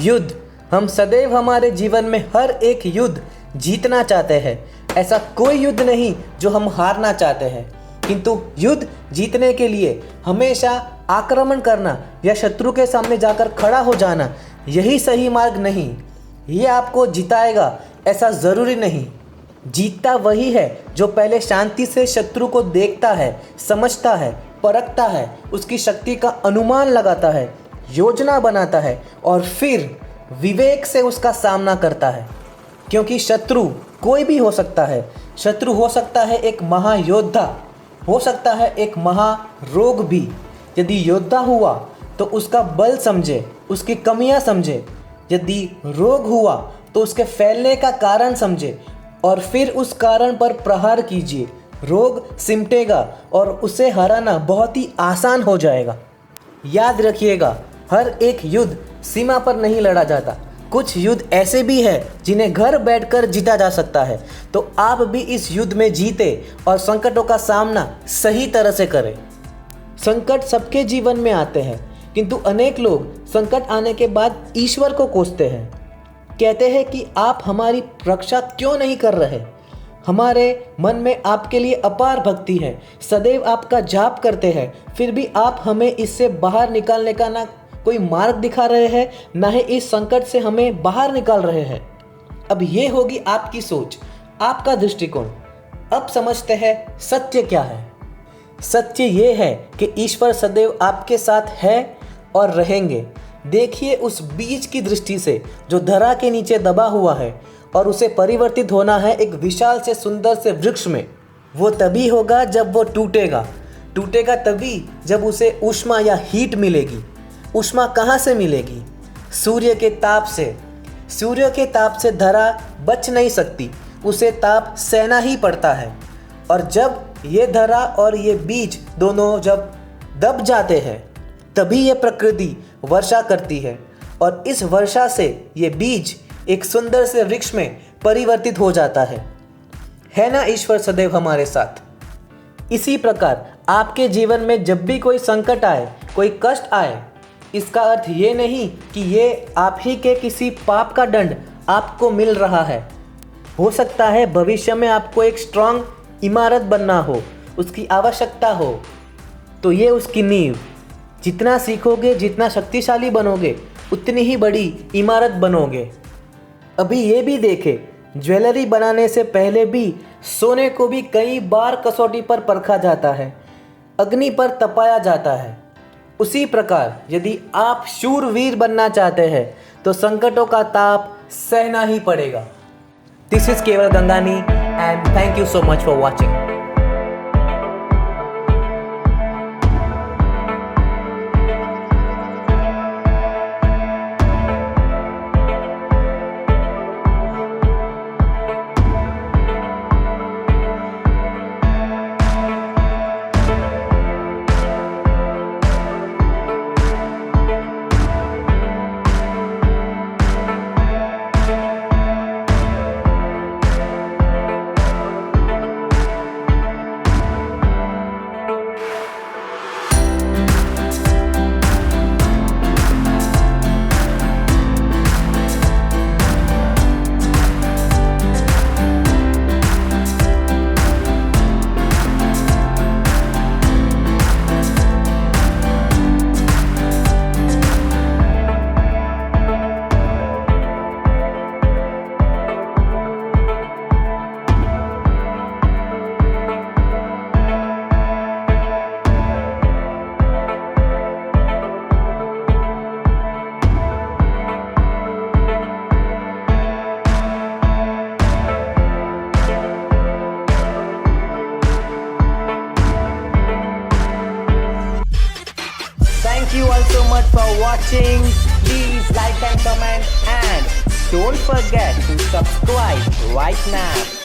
युद्ध, हम सदैव हमारे जीवन में हर एक युद्ध जीतना चाहते हैं। ऐसा कोई युद्ध नहीं जो हम हारना चाहते हैं, किंतु युद्ध जीतने के लिए हमेशा आक्रमण करना या शत्रु के सामने जाकर खड़ा हो जाना यही सही मार्ग नहीं। ये आपको जिताएगा ऐसा ज़रूरी नहीं। जीतता वही है जो पहले शांति से शत्रु को देखता है, समझता है, परखता है, उसकी शक्ति का अनुमान लगाता है, योजना बनाता है और फिर विवेक से उसका सामना करता है। क्योंकि शत्रु कोई भी हो सकता है। शत्रु हो सकता है एक महायोद्धा, हो सकता है एक महारोग भी। यदि योद्धा हुआ तो उसका बल समझे, उसकी कमियां समझे। यदि रोग हुआ तो उसके फैलने का कारण समझे और फिर उस कारण पर प्रहार कीजिए। रोग सिमटेगा और उसे हराना बहुत ही आसान हो जाएगा। याद रखिएगा, हर एक युद्ध सीमा पर नहीं लड़ा जाता। कुछ युद्ध ऐसे भी हैं जिन्हें घर बैठकर जीता जा सकता है। तो आप भी इस युद्ध में जीते और संकटों का सामना सही तरह से करें। संकट सबके जीवन में आते हैं, किंतु अनेक लोग संकट आने के बाद ईश्वर को कोसते हैं। कहते हैं कि आप हमारी रक्षा क्यों नहीं कर रहे। हमारे मन में आपके लिए अपार भक्ति है, सदैव आपका जाप करते हैं, फिर भी आप हमें इससे बाहर निकालने का ना कोई मार्ग दिखा रहे हैं, ना ही इस संकट से हमें बाहर निकाल रहे हैं। अब ये होगी आपकी सोच, आपका दृष्टिकोण। अब समझते हैं सत्य क्या है। सत्य ये है कि ईश्वर सदैव आपके साथ है और रहेंगे। देखिए उस बीज की दृष्टि से जो धरा के नीचे दबा हुआ है और उसे परिवर्तित होना है एक विशाल से सुंदर से वृक्ष में। वो तभी होगा जब वो टूटेगा। टूटेगा तभी जब उसे ऊष्मा या हीट मिलेगी। ऊष्मा कहाँ से मिलेगी? सूर्य के ताप से। सूर्य के ताप से धरा बच नहीं सकती, उसे ताप सहना ही पड़ता है। और जब ये धरा और ये बीज दोनों जब दब जाते हैं तभी ये प्रकृति वर्षा करती है और इस वर्षा से ये बीज एक सुंदर से वृक्ष में परिवर्तित हो जाता है ना ईश्वर सदैव हमारे साथ। इसी प्रकार आपके जीवन में जब भी कोई संकट आए, कोई कष्ट आए, इसका अर्थ ये नहीं कि ये आप ही के किसी पाप का दंड आपको मिल रहा है। हो सकता है भविष्य में आपको एक स्ट्रांग इमारत बनना हो, उसकी आवश्यकता हो, तो ये उसकी नींव। जितना सीखोगे, जितना शक्तिशाली बनोगे, उतनी ही बड़ी इमारत बनोगे। अभी ये भी देखें, ज्वेलरी बनाने से पहले भी सोने को भी कई बार कसौटी पर परखा जाता है, अग्नि पर तपाया जाता है। उसी प्रकार यदि आप शूरवीर बनना चाहते हैं तो संकटों का ताप सहना ही पड़ेगा। दिस इज केवल Gangani and thank you so much for watching. Thank you all so much for watching. Please like and comment and don't forget to subscribe right now.